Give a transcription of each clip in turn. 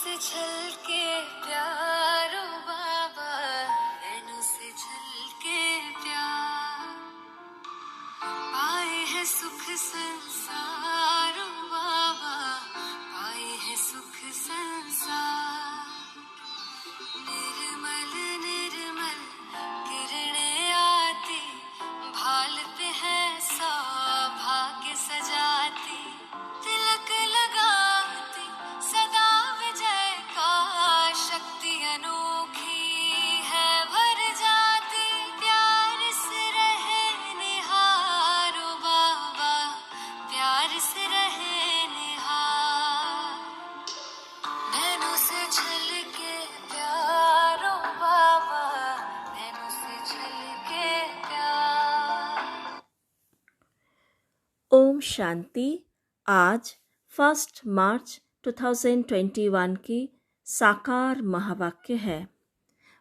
से छलके प्यार ओ बाबा, नैनों से छलके प्यार। पाए है सुख संसार ओ बाबा, पाए है सुख संसार। निर्मल निर्मल किरणें आती, भालते हैं सौभाग्य सजाती। तिलक लगाती सदा विजय का, शक्ति अनोखी है भर जाती। प्यार से रहे निहारो बाबा, प्यार से रहे निहार। नैनों से छलके प्यार ओ बाबा, नैनों से छलके प्यार। ओम शांति। आज 1 मार्च 2021 की साकार महावाक्य है।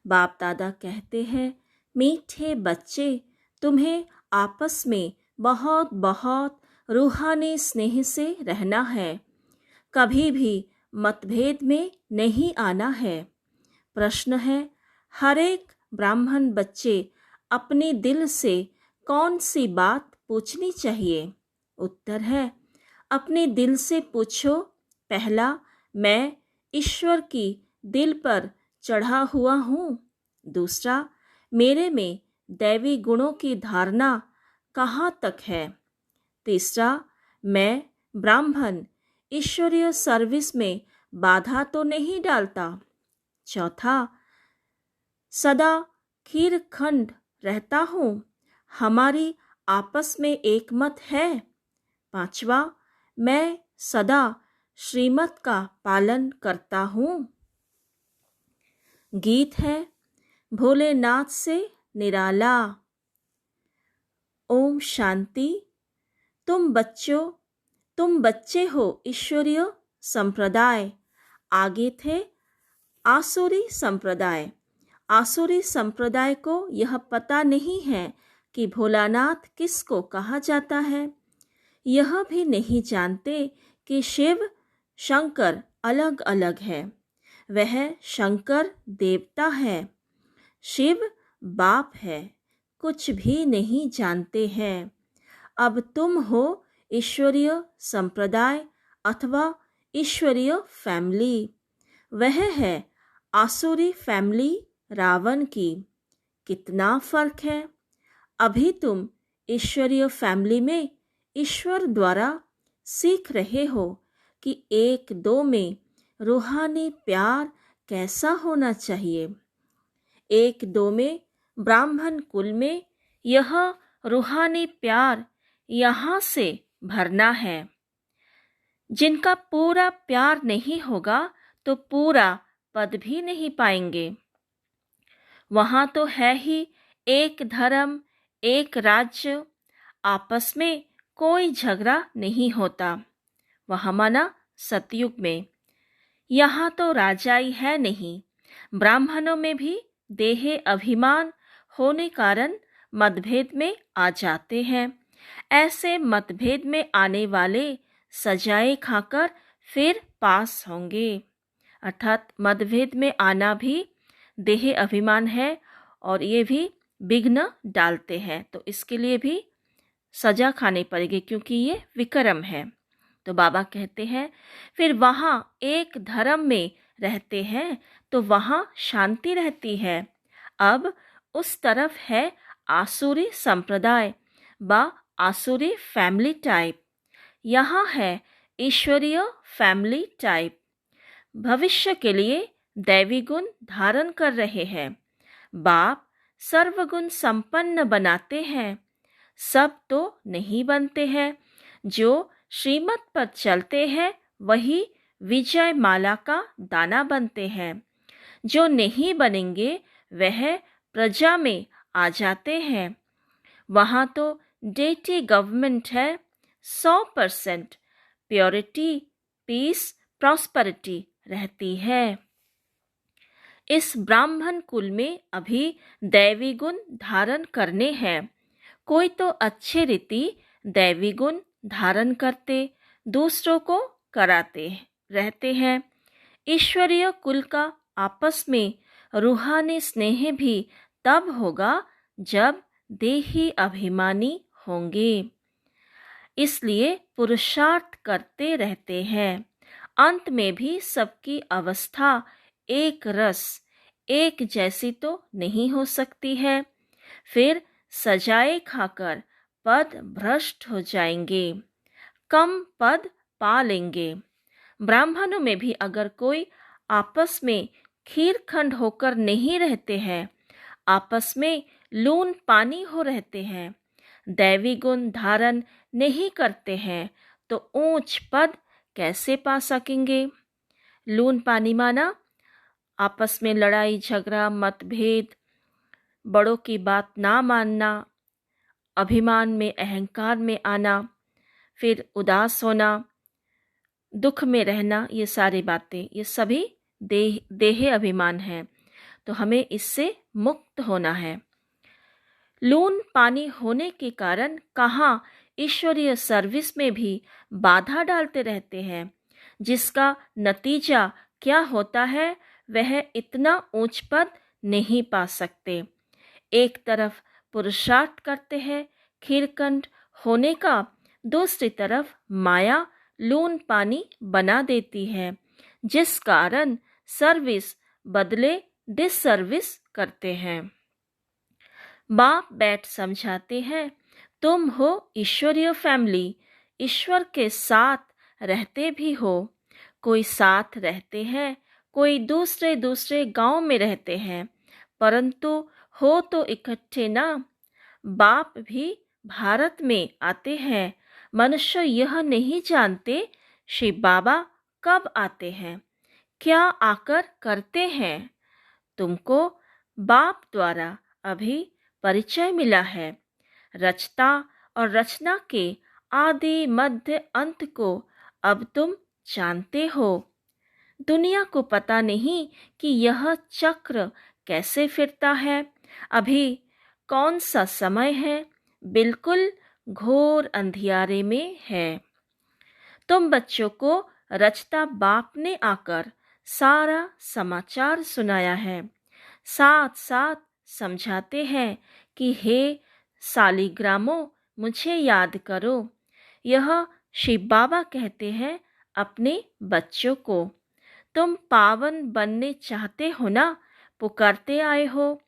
बाप दादा कहते हैं, मीठे बच्चे, तुम्हें आपस में बहुत बहुत रूहानी स्नेह से रहना है। कभी भी मतभेद में नहीं आना है। प्रश्न है, हर एक ब्राह्मण बच्चे अपने दिल से कौन सी बात पूछनी चाहिए? उत्तर है, अपने दिल से पूछो। पहला, मैं ईश्वर की दिल पर चढ़ा हुआ हूँ। दूसरा, मेरे में दैवी गुणों की धारणा कहाँ तक है। तीसरा, मैं ब्राह्मण ईश्वरीय सर्विस में बाधा तो नहीं डालता। चौथा, सदा खीरखंड रहता हूँ, हमारी आपस में एक मत है। पांचवा, मैं सदा श्रीमत का पालन करता हूँ। गीत है भोलेनाथ से निराला। ओम शांति। तुम बच्चे हो ईश्वरीय संप्रदाय। आगे थे आसुरी संप्रदाय। आसुरी संप्रदाय को यह पता नहीं है कि भोलानाथ किसको कहा जाता है। यह भी नहीं जानते कि शिव शंकर अलग अलग है। वह शंकर देवता है, शिव बाप है। कुछ भी नहीं जानते हैं। अब तुम हो ईश्वरीय संप्रदाय अथवा ईश्वरीय फैमिली। वह है आसुरी फैमिली रावण की। कितना फर्क है। अभी तुम ईश्वरीय फैमिली में ईश्वर द्वारा सीख रहे हो कि एक दो में रूहानी प्यार कैसा होना चाहिए। एक दो में ब्राह्मण कुल में यह रूहानी प्यार यहाँ से भरना है। जिनका पूरा प्यार नहीं होगा तो पूरा पद भी नहीं पाएंगे। वहाँ तो है ही एक धर्म, एक राज्य, आपस में कोई झगड़ा नहीं होता। वह माना सतयुग में। यहाँ तो राजाई है नहीं। ब्राह्मणों में भी देह अभिमान होने कारण मतभेद में आ जाते हैं। ऐसे मतभेद में आने वाले सजाएं खाकर फिर पास होंगे। अर्थात मतभेद में आना भी देह अभिमान है और ये भी विघ्न डालते हैं, तो इसके लिए भी सजा खानी पड़ेगी क्योंकि ये विक्रम है। तो बाबा कहते हैं फिर वहाँ एक धर्म में रहते हैं तो वहाँ शांति रहती है। अब उस तरफ है आसुरी संप्रदाय व आसुरी फैमिली टाइप। यहाँ है ईश्वरीय फैमिली टाइप। भविष्य के लिए दैवी गुण धारण कर रहे हैं। बाप सर्वगुण संपन्न बनाते हैं। सब तो नहीं बनते हैं। जो श्रीमत पर चलते हैं वही विजय माला का दाना बनते हैं। जो नहीं बनेंगे वह प्रजा में आ जाते हैं। वहाँ तो डेटी गवर्नमेंट है। 100% प्योरिटी, पीस, प्रॉस्पेरिटी रहती है। इस ब्राह्मण कुल में अभी दैवी गुण धारण करने हैं। कोई तो अच्छे रीति दैवी गुण धारण करते दूसरों को कराते रहते हैं। ईश्वरीय कुल का आपस में रूहानी स्नेह भी तब होगा जब देही अभिमानी होंगे। इसलिए पुरुषार्थ करते रहते हैं। अंत में भी सबकी अवस्था एक रस एक जैसी तो नहीं हो सकती है। फिर सजाए खाकर पद भ्रष्ट हो जाएंगे, कम पद पा लेंगे। ब्राह्मणों में भी अगर कोई आपस में खीरखंड होकर नहीं रहते हैं, आपस में लून पानी हो रहते हैं, दैवी गुण धारण नहीं करते हैं, तो ऊंच पद कैसे पा सकेंगे? लून पानी माना आपस में लड़ाई झगड़ा मतभेद, बड़ों की बात ना मानना, अभिमान में अहंकार में आना, फिर उदास होना, दुख में रहना, ये सारी बातें ये सभी देह अभिमान है। तो हमें इससे मुक्त होना है। लून पानी होने के कारण कहाँ ईश्वरीय सर्विस में भी बाधा डालते रहते हैं, जिसका नतीजा क्या होता है वह इतना ऊंच पद नहीं पा सकते। एक तरफ पुरुषार्थ करते हैं खीरखंड होने का, दूसरी तरफ माया लून पानी बना देती है, जिस कारण सर्विस बदले डिसर्विस करते हैं। बाप बैठ समझाते हैं, तुम हो ईश्वरीय फैमिली, ईश्वर के साथ रहते भी हो। कोई साथ रहते हैं, कोई दूसरे दूसरे गांव में रहते हैं, परंतु हो तो इकट्ठे ना। बाप भी भारत में आते हैं, मनुष्य यह नहीं जानते शिव बाबा कब आते हैं, क्या आकर करते हैं। तुमको बाप द्वारा अभी परिचय मिला है। रचता और रचना के आदि मध्य अंत को अब तुम जानते हो। दुनिया को पता नहीं कि यह चक्र कैसे फिरता है, अभी कौन सा समय है, बिल्कुल घोर अंधियारे में है। तुम बच्चों को रचता बाप ने आकर सारा समाचार सुनाया है, साथ साथ समझाते हैं कि हे सालिग्रामों, मुझे याद करो। यह शिव बाबा कहते हैं अपने बच्चों को, तुम पावन बनने चाहते हो ना, पुकारते आए हो।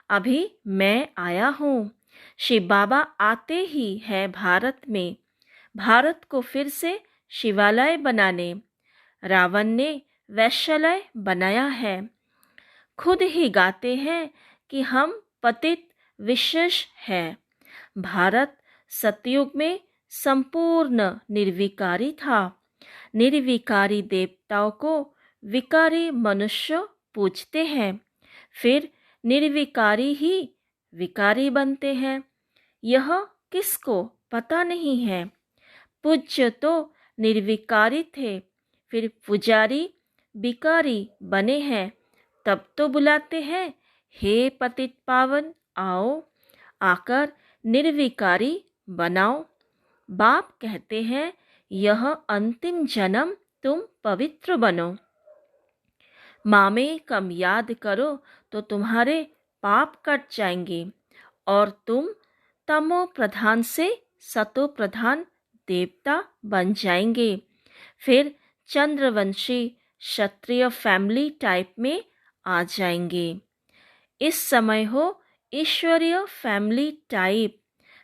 अभी मैं आया हूँ। शिव बाबा आते ही है भारत में, भारत को फिर से शिवालय बनाने। रावण ने वैश्यालय बनाया है। खुद ही गाते हैं कि हम पतित विशेष हैं। भारत सतयुग में संपूर्ण निर्विकारी था। निर्विकारी देवताओं को विकारी मनुष्य पूजते हैं, फिर निर्विकारी ही विकारी बनते हैं। यह किसको पता नहीं है। पूज्य तो निर्विकारी थे, फिर पुजारी विकारी बने हैं, तब तो बुलाते हैं, हे पतित पावन आओ, आकर निर्विकारी बनाओ। बाप कहते हैं, यह अंतिम जन्म तुम पवित्र बनो। मामे कम याद करो तो तुम्हारे पाप कट जाएंगे और तुम तमो प्रधान से सतो प्रधान देवता बन जाएंगे। फिर चंद्रवंशी क्षत्रिय फैमिली टाइप में आ जाएंगे। इस समय हो ईश्वरीय फैमिली टाइप,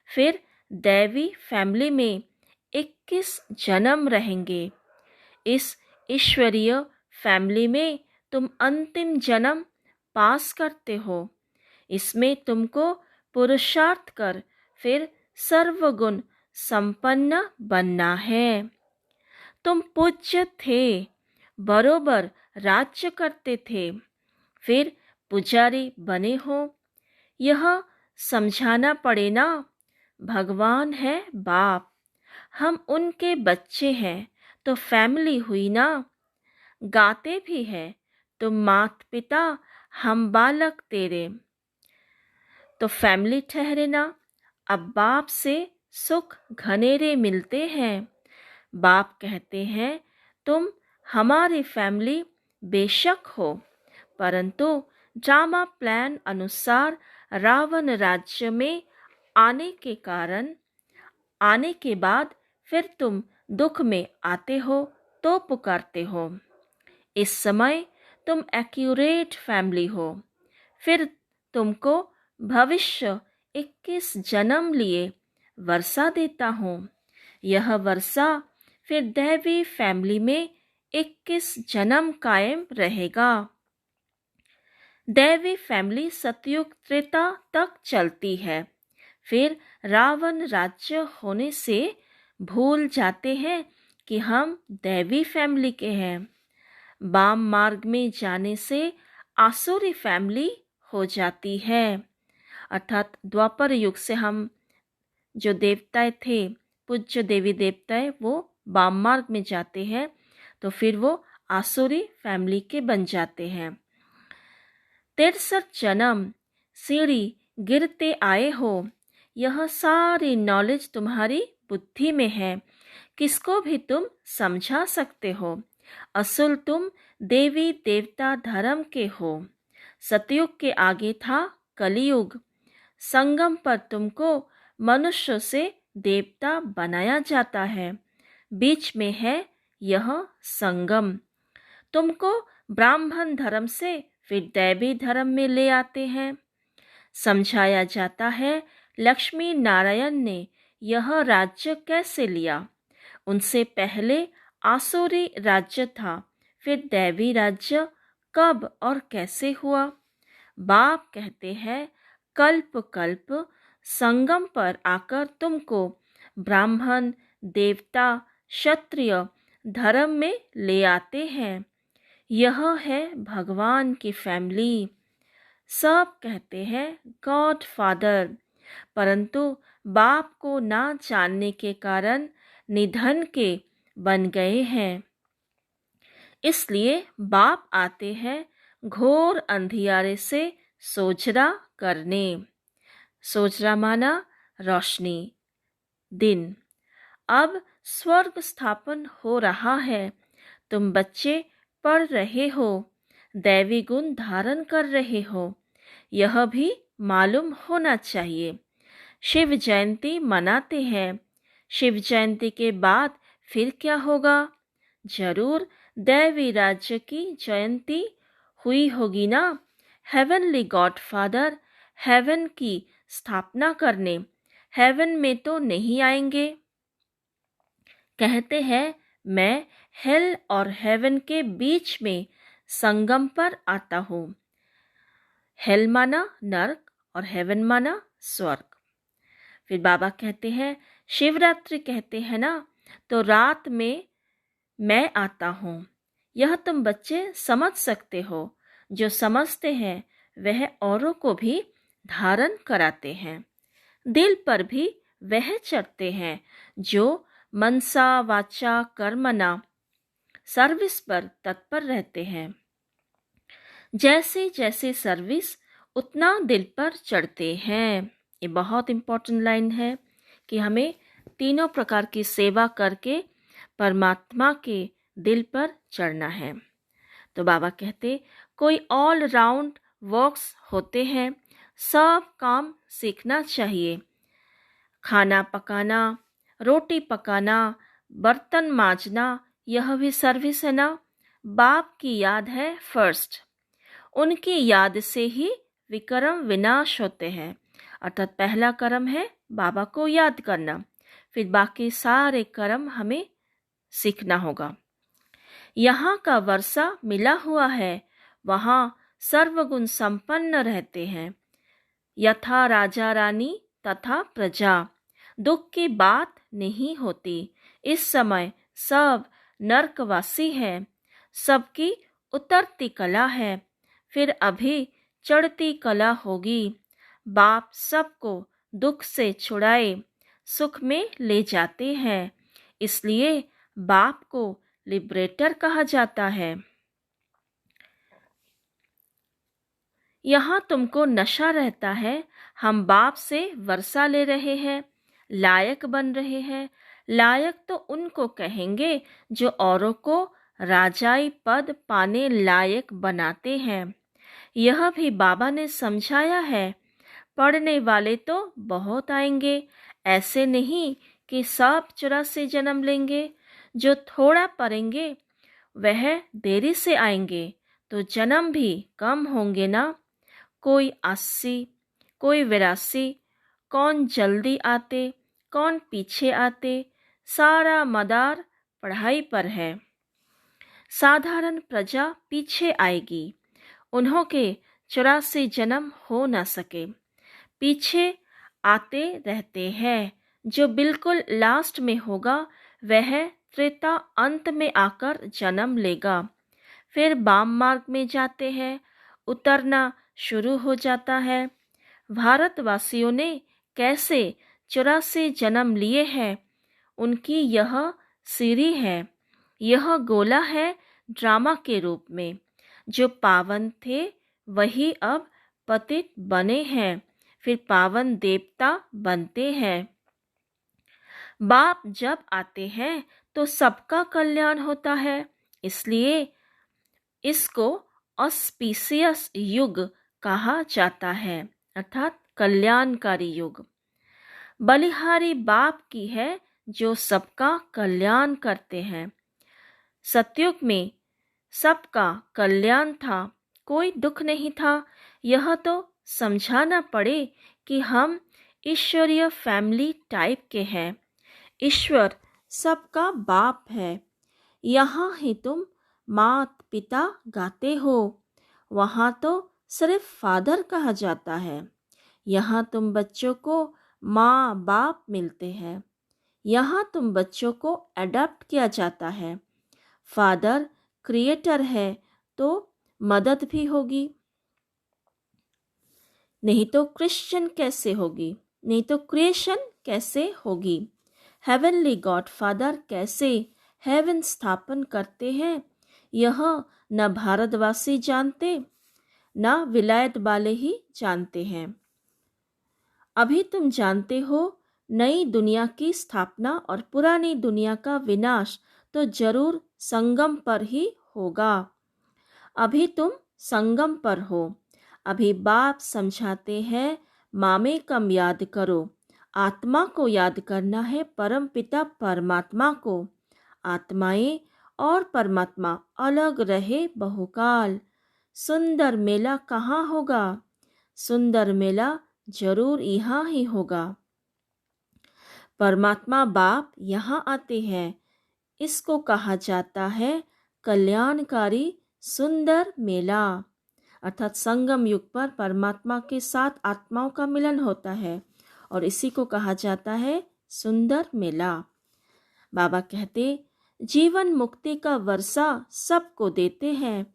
फिर दैवी फैमिली में 21 जन्म रहेंगे। इस ईश्वरीय फैमिली में तुम अंतिम जन्म पास करते हो। इसमें तुमको पुरुषार्थ कर फिर सर्वगुण संपन्न बनना है। तुम पूज्य थे, बरोबर राज्य करते थे, फिर पुजारी बने हो। यह समझाना पड़े ना, भगवान है बाप, हम उनके बच्चे हैं तो फैमिली हुई ना। गाते भी हैं, तुम मात पिता हम बालक तेरे, तो फैमिली ठहरे ना। अब बाप से सुख घनेरे मिलते हैं। बाप कहते हैं, तुम हमारी फैमिली बेशक हो, परंतु ड्रामा प्लान अनुसार रावण राज्य में आने के बाद फिर तुम दुख में आते हो तो पुकारते हो। इस समय तुम एक्यूरेट फैमिली हो। फिर तुमको भविष्य 21 जन्म लिए वर्षा देता हूँ। यह वर्षा फिर दैवी फैमिली में 21 जन्म कायम रहेगा। दैवी फैमिली सतयुग त्रेता तक चलती है। फिर रावण राज्य होने से भूल जाते हैं कि हम दैवी फैमिली के हैं। वाम मार्ग में जाने से आसुरी फैमिली हो जाती है। अर्थात द्वापर युग से हम जो देवताएं थे, पूज्य देवी देवताएं, वो वाम मार्ग में जाते हैं तो फिर वो आसुरी फैमिली के बन जाते हैं। 63 जन्म सीढ़ी गिरते आए हो। यह सारी नॉलेज तुम्हारी बुद्धि में है, किसको भी तुम समझा सकते हो। असल तुम देवी देवता धर्म के हो। सतयुग के आगे था कलियुग। संगम पर तुमको मनुष्य से देवता बनाया जाता है। बीच में है यह संगम। तुमको ब्राह्मण धर्म से फिर दैवी धर्म में ले आते हैं। समझाया जाता है लक्ष्मी नारायण ने यह राज्य कैसे लिया। उनसे पहले आसुरी राज्य था, फिर दैवी राज्य कब और कैसे हुआ। बाप कहते हैं कल्प कल्प संगम पर आकर तुमको ब्राह्मण, देवता, क्षत्रिय धर्म में ले आते हैं। यह है भगवान की फैमिली। सब कहते हैं गॉड फादर, परंतु बाप को ना जानने के कारण निधन के बन गए हैं। इसलिए बाप आते हैं घोर अंधियारे से सोजरा करने। सोजरा माना रोशनी, दिन। अब स्वर्ग स्थापन हो रहा है। तुम बच्चे पढ़ रहे हो, दैवी गुण धारण कर रहे हो, यह भी मालूम होना चाहिए। शिव जयंती मनाते हैं। शिव जयंती के बाद फिर क्या होगा? जरूर दैवी राज्य की जयंती हुई होगी ना। हेवनली गॉड फादर हेवन की स्थापना करने हेवन में तो नहीं आएंगे। कहते हैं मैं हेल और हेवन के बीच में संगम पर आता हूँ। हेल माना नरक और हेवन माना स्वर्ग। फिर बाबा कहते हैं शिवरात्रि कहते हैं ना, तो रात में मैं आता हूँ। यह तुम बच्चे समझ सकते हो। जो समझते हैं वह औरों को भी धारण कराते हैं। दिल पर भी वह चढ़ते हैं जो मनसा वाचा कर्मना सर्विस पर तत्पर रहते हैं। जैसे जैसे सर्विस उतना दिल पर चढ़ते हैं। ये बहुत इम्पोर्टेंट लाइन है कि हमें तीनों प्रकार की सेवा करके परमात्मा के दिल पर चढ़ना है। तो बाबा कहते कोई ऑल राउंड वर्क्स होते हैं, सब काम सीखना चाहिए। खाना पकाना, रोटी पकाना, बर्तन मांजना, यह भी सर्विस है ना। बाप की याद है फर्स्ट। उनकी याद से ही विक्रम विनाश होते हैं। अर्थात पहला कर्म है बाबा को याद करना, फिर बाकी सारे कर्म हमें सीखना होगा। यहाँ का वर्षा मिला हुआ है, वहाँ सर्वगुण संपन्न रहते हैं। यथा राजा रानी तथा प्रजा, दुख की बात नहीं होती। इस समय सब नरकवासी है, सबकी उतरती कला है, फिर अभी चढ़ती कला होगी। बाप सबको दुख से छुड़ाए सुख में ले जाते हैं, इसलिए बाप को लिबरेटर कहा जाता है। यहाँ तुमको नशा रहता है, हम बाप से वर्षा ले रहे हैं, लायक बन रहे हैं। लायक तो उनको कहेंगे जो औरों को राजाई पद पाने लायक बनाते हैं। यह भी बाबा ने समझाया है। पढ़ने वाले तो बहुत आएंगे, ऐसे नहीं कि सब 84 जन्म लेंगे। जो थोड़ा पढ़ेंगे वह देरी से आएंगे तो जन्म भी कम होंगे ना। कोई 80, कोई 82, कौन जल्दी आते, कौन पीछे आते, सारा मदार पढ़ाई पर है। साधारण प्रजा पीछे आएगी, उन्हों के 84 जन्म हो न सके। पीछे आते रहते हैं। जो बिल्कुल लास्ट में होगा वह त्रेता अंत में आकर जन्म लेगा। फिर वाम मार्ग में जाते हैं, उतरना शुरू हो जाता है। भारतवासियों ने कैसे 84 जन्म लिए हैं, उनकी यह सीढ़ी है। यह गोला है ड्रामा के रूप में। जो पावन थे वही अब पतित बने हैं, फिर पावन देवता बनते हैं। बाप जब आते हैं तो सबका कल्याण होता है, इसलिए इसको ऑस्पिशियस युग कहा जाता है, अर्थात कल्याणकारी युग। बलिहारी बाप की है जो सबका कल्याण करते हैं। सतयुग में सबका कल्याण था, कोई दुख नहीं था। यह तो समझाना पड़े कि हम ईश्वरीय फैमिली टाइप के हैं। ईश्वर सबका बाप है। यहाँ ही तुम मात पिता गाते हो, वहाँ तो सिर्फ फादर कहा जाता है। यहाँ तुम बच्चों को माँ बाप मिलते हैं। यहाँ तुम बच्चों को अडॉप्ट किया जाता है। फादर क्रिएटर है तो मदद भी होगी, नहीं तो क्रिश्चियन कैसे होगी, नहीं तो क्रिएशन कैसे होगी। हेवनली गॉड फादर कैसे हेवन स्थापन करते हैं, यह न भारतवासी जानते न विलायत वाले ही जानते हैं। अभी तुम जानते हो नई दुनिया की स्थापना और पुरानी दुनिया का विनाश तो जरूर संगम पर ही होगा। अभी तुम संगम पर हो। अभी बाप समझाते हैं मामे कम याद करो, आत्मा को याद करना है, परम पिता परमात्मा को। आत्माएं और परमात्मा अलग रहे बहुकाल। सुंदर मेला कहाँ होगा, सुंदर मेला जरूर यहाँ ही होगा। परमात्मा बाप यहाँ आते हैं, इसको कहा जाता है कल्याणकारी सुंदर मेला। अर्थात संगम युग पर परमात्मा के साथ आत्माओं का मिलन होता है और इसी को कहा जाता है सुंदर मेला। बाबा कहते जीवन मुक्ति का वर्षा सबको देते हैं,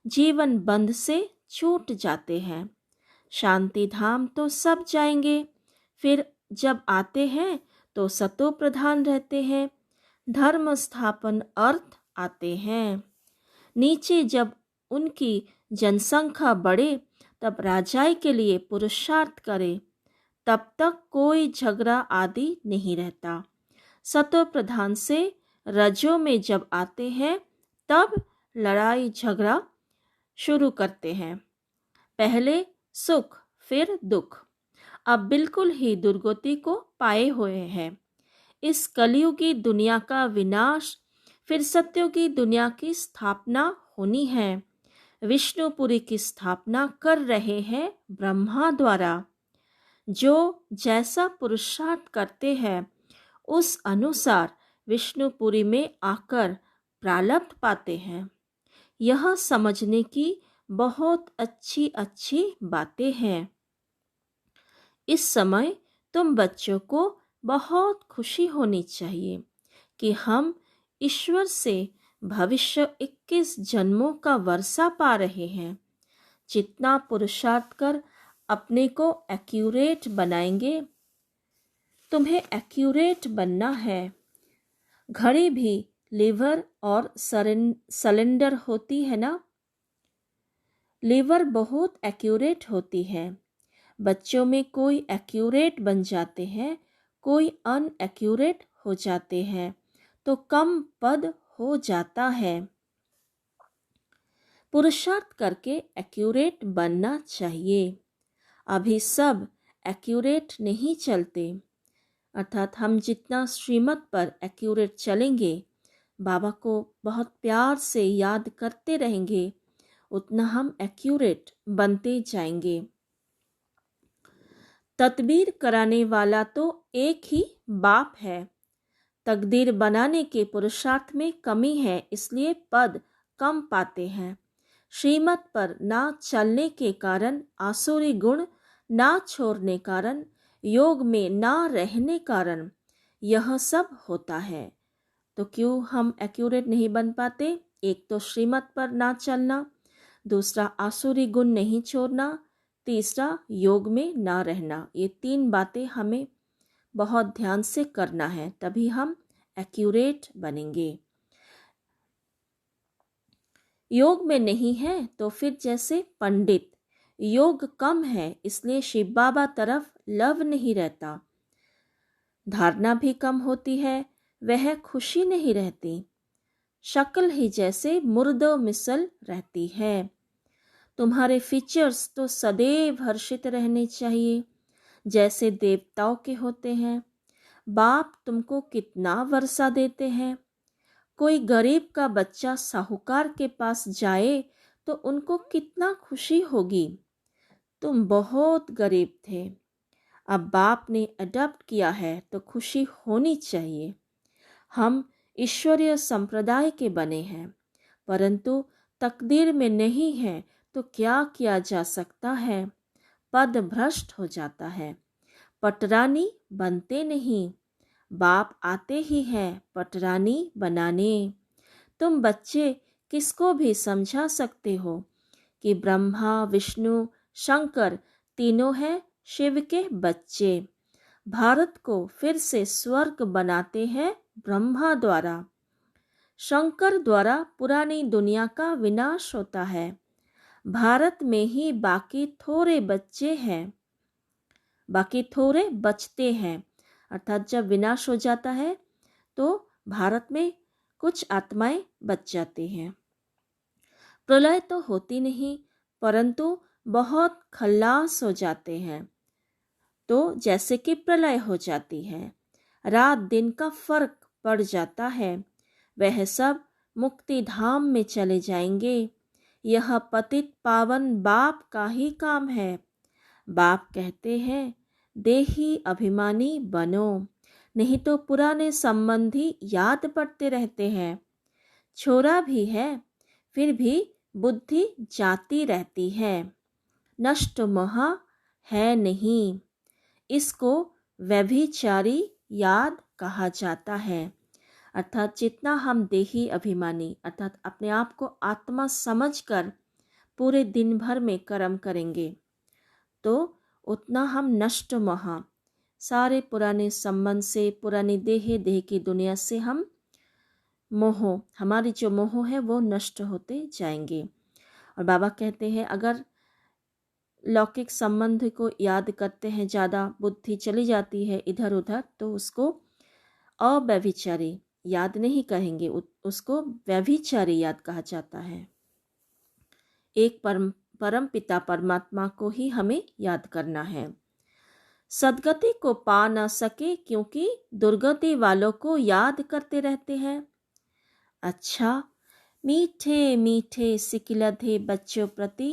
जीवन बंध से छूट जाते हैं। शांति धाम तो सब जाएंगे, फिर जब आते हैं तो सतो प्रधान रहते हैं। धर्म स्थापन अर्थ आते हैं। नीचे जब उनकी जनसंख्या बढ़े तब राजाई के लिए पुरुषार्थ करे, तब तक कोई झगड़ा आदि नहीं रहता। सतो प्रधान से रजो में जब आते हैं तब लड़ाई झगड़ा शुरू करते हैं। पहले सुख फिर दुख, अब बिल्कुल ही दुर्गति को पाए हुए हैं। इस कलयुगी दुनिया का विनाश, फिर सत्युगी दुनिया की स्थापना होनी है। विष्णुपुरी की स्थापना कर रहे हैं ब्रह्मा द्वारा। जो जैसा पुरुषार्थ करते हैं उस अनुसार विष्णुपुरी में आकर प्रारब्ध पाते हैं। यह समझने की बहुत अच्छी अच्छी बातें हैं। इस समय तुम बच्चों को बहुत खुशी होनी चाहिए कि हम ईश्वर से भविष्य 21 जन्मों का वर्षा पा रहे हैं। जितना पुरुषार्थ कर अपने को एक्यूरेट बनाएंगे, तुम्हें एक्यूरेट बनना है। घड़ी भी लीवर और सिलेंडर होती है ना, लीवर बहुत एक्यूरेट होती है। बच्चों में कोई एक्यूरेट बन जाते हैं, कोई अनएक्यूरेट हो जाते हैं तो कम पद हो जाता है। पुरुषार्थ करके एक्यूरेट बनना चाहिए। अभी सब एक्यूरेट नहीं चलते, अर्थात हम जितना श्रीमत पर एक्यूरेट चलेंगे, बाबा को बहुत प्यार से याद करते रहेंगे, उतना हम एक्यूरेट बनते जाएंगे। तदबीर कराने वाला तो एक ही बाप है। तकदीर बनाने के पुरुषार्थ में कमी है, इसलिए पद कम पाते हैं। श्रीमत पर ना चलने के कारण, आसुरी गुण ना छोड़ने कारण, योग में ना रहने कारण यह सब होता है। तो क्यों हम एक्यूरेट नहीं बन पाते? एक तो श्रीमत पर ना चलना, दूसरा आसुरी गुण नहीं छोड़ना, तीसरा योग में ना रहना। ये 3 बातें हमें बहुत ध्यान से करना है, तभी हम एक्यूरेट बनेंगे। योग में नहीं है तो फिर जैसे पंडित, योग कम है इसलिए शिव बाबा तरफ लव नहीं रहता, धारणा भी कम होती है, वह खुशी नहीं रहती, शक्ल ही जैसे मुर्दो मिसल रहती है। तुम्हारे फीचर्स तो सदैव हर्षित रहने चाहिए, जैसे देवताओं के होते हैं। बाप तुमको कितना वर्षा देते हैं। कोई गरीब का बच्चा साहूकार के पास जाए तो उनको कितना खुशी होगी। तुम बहुत गरीब थे, अब बाप ने अडॉप्ट किया है तो खुशी होनी चाहिए। हम ईश्वरीय संप्रदाय के बने हैं, परंतु तकदीर में नहीं है तो क्या किया जा सकता है। पद भ्रष्ट हो जाता है, पटरानी बनते नहीं। बाप आते ही हैं पटरानी बनाने। तुम बच्चे किसको भी समझा सकते हो कि ब्रह्मा विष्णु शंकर तीनों हैं शिव के बच्चे। भारत को फिर से स्वर्ग बनाते हैं ब्रह्मा द्वारा, शंकर द्वारा पुरानी दुनिया का विनाश होता है। भारत में ही बाकी थोड़े बच्चे हैं, बाकी थोड़े बचते हैं, अर्थात जब विनाश हो जाता है तो भारत में कुछ आत्माएं बच जाती हैं। प्रलय तो होती नहीं, परंतु बहुत खल्लास हो जाते हैं, तो जैसे कि प्रलय हो जाती है, रात दिन का फर्क पड़ जाता है। वह सब मुक्ति धाम में चले जाएंगे। यह पतित पावन बाप का ही काम है। बाप कहते हैं देही अभिमानी बनो, नहीं तो पुराने संबंधी याद पड़ते रहते हैं। छोरा भी है फिर भी बुद्धि जाती रहती है, नष्ट मोह है नहीं। इसको व्यभिचारी याद कहा जाता है। अर्थात जितना हम देही अभिमानी, अर्थात अपने आप को आत्मा समझकर पूरे दिन भर में कर्म करेंगे, तो उतना हम नष्ट मोह, सारे पुराने संबंध से, पुरानी देह की दुनिया से हम मोह, हमारी जो मोह है वो नष्ट होते जाएंगे। और बाबा कहते हैं अगर लौकिक संबंध को याद करते हैं, ज़्यादा बुद्धि चली जाती है इधर उधर, तो उसको अव्यभिचारी याद नहीं कहेंगे, उसको व्यभिचारी याद कहा जाता है। एक परम पिता परमात्मा को ही हमें याद करना है। सदगति को पा न सके क्योंकि दुर्गति वालों को याद करते रहते हैं। अच्छा, मीठे मीठे सिकिलधे बच्चों प्रति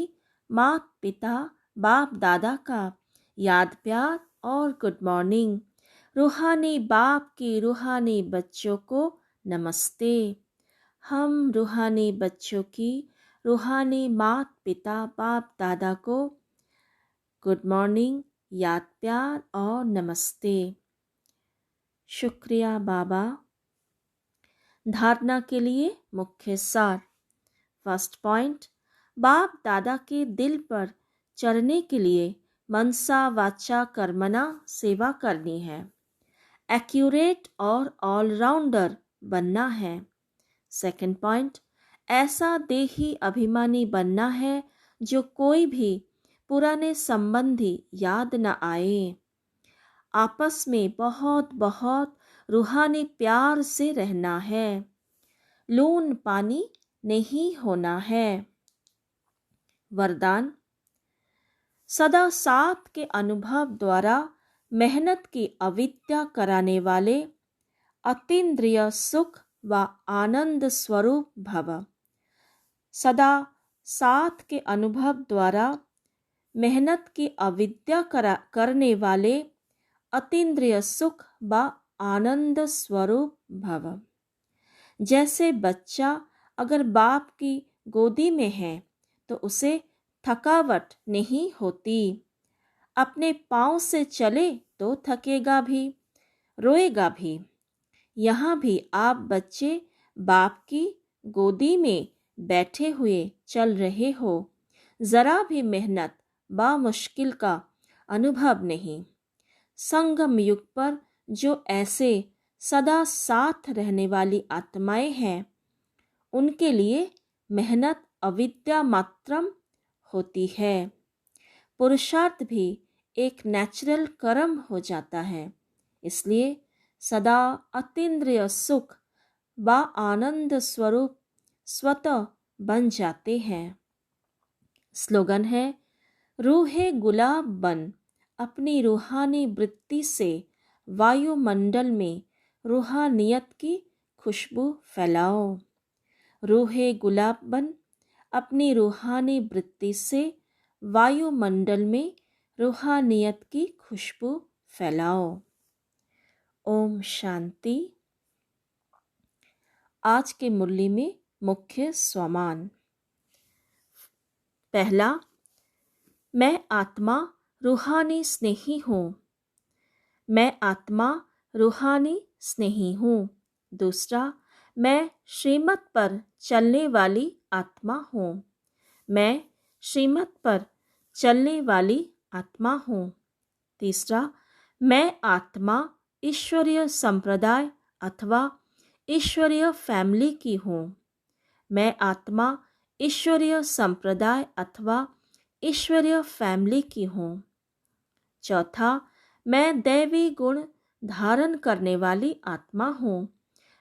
मात पिता बाप दादा का याद प्यार और गुड मॉर्निंग। रूहानी बाप के रूहानी बच्चों को नमस्ते। हम रूहानी बच्चों की रूहानी मात पिता बाप दादा को गुड मॉर्निंग, याद प्यार और नमस्ते। शुक्रिया बाबा। धारणा के लिए मुख्य सार। फर्स्ट पॉइंट, बाप दादा के दिल पर चढ़ने के लिए मनसा वाचा कर्मणा सेवा करनी है। एक्यूरेट और ऑलराउंडर बनना है। सेकंड पॉइंट, ऐसा देही अभिमानी बनना है जो कोई भी पुराने संबंधी याद न आए। आपस में बहुत बहुत रूहानी प्यार से रहना है, लून पानी नहीं होना है। वरदान। सदा साथ के अनुभव द्वारा मेहनत की अविद्या कराने वाले अतीन्द्रिय सुख व आनंद स्वरूप भव। सदा साथ के अनुभव द्वारा मेहनत की अविद्या करने वाले अतीन्द्रिय सुख व आनंद स्वरूप भव। जैसे बच्चा अगर बाप की गोदी में है तो उसे थकावट नहीं होती। अपने पाँव से चले तो थकेगा भी, रोएगा भी। यहाँ भी आप बच्चे बाप की गोदी में बैठे हुए चल रहे हो। जरा भी मेहनत व मुश्किल का अनुभव नहीं। संगम युग पर जो ऐसे सदा साथ रहने वाली आत्माएं हैं, उनके लिए मेहनत अविद्या मात्रम होती है। पुरुषार्थ भी एक नेचुरल कर्म हो जाता है। इसलिए सदा अतीन्द्रिय सुख व आनंद स्वरूप स्वतः बन जाते हैं। स्लोगन है, रूहे गुलाब बन अपनी रूहानी वृत्ति से वायुमंडल में रूहानियत की खुशबू फैलाओ। रूहे गुलाब बन अपनी रूहानी वृत्ति से वायुमंडल में रूहानियत की खुशबू फैलाओ। ओम शांति। आज के मुरली में मुख्य स्वमान। पहला, मैं आत्मा रूहानी स्नेही हूँ। मैं आत्मा रूहानी स्नेही हूँ। दूसरा, मैं श्रीमत पर चलने वाली आत्मा हूँ। मैं श्रीमत पर चलने वाली आत्मा हूँ। तीसरा, मैं आत्मा ईश्वरीय संप्रदाय अथवा ईश्वरीय फैमिली की हूँ। मैं आत्मा ईश्वरीय संप्रदाय अथवा ईश्वरीय फैमिली की हूँ। चौथा, मैं दैवी गुण धारण करने वाली आत्मा हूँ।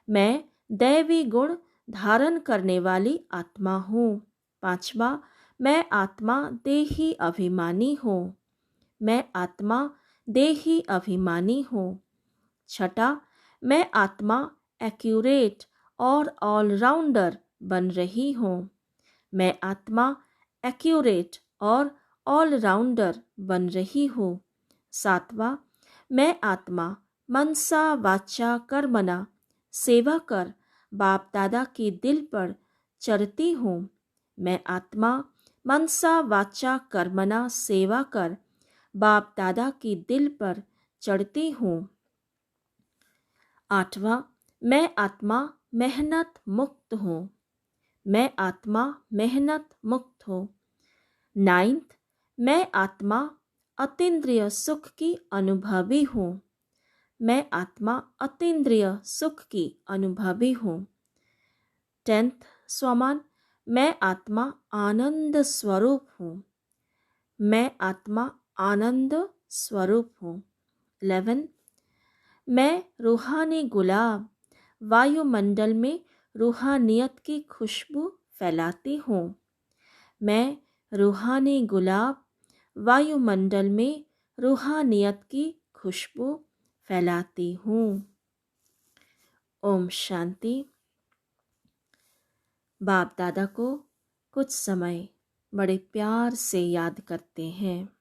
मैं दैवी गुण धारण करने वाली आत्मा हूँ। पांचवा, मैं आत्मा देही अभिमानी हूँ। मैं आत्मा देही अभिमानी हूँ। छठा, मैं आत्मा एक्यूरेट और ऑलराउंडर बन रही हूँ। मैं आत्मा एक्यूरेट और ऑलराउंडर बन रही हूँ। सातवां, मैं आत्मा मनसा वाचा कर्मणा सेवा कर बाप दादा के दिल पर चढ़ती हूँ। मैं आत्मा मनसा वाचा कर्मणा सेवा कर बाप दादा की दिल पर चढ़ती हूँ। आठवां, मैं आत्मा मेहनत मुक्त हूँ। मैं आत्मा मेहनत मुक्त हूँ। नाइन्थ, मैं आत्मा अतीन्द्रिय सुख की अनुभवी हूँ। मैं आत्मा अतीन्द्रिय सुख की अनुभवी हूँ। 10th स्वमान, मैं आत्मा आनंद स्वरूप हूँ। मैं आत्मा आनंद स्वरूप हूँ। 11, मैं रूहानी गुलाब वायुमंडल में रूहानियत की खुशबू फैलाती हूँ। मैं रूहानी गुलाब वायुमंडल में रूहानियत की खुशबू फैलाती हूँ। ओम शांति। बाप दादा को कुछ समय बड़े प्यार से याद करते हैं।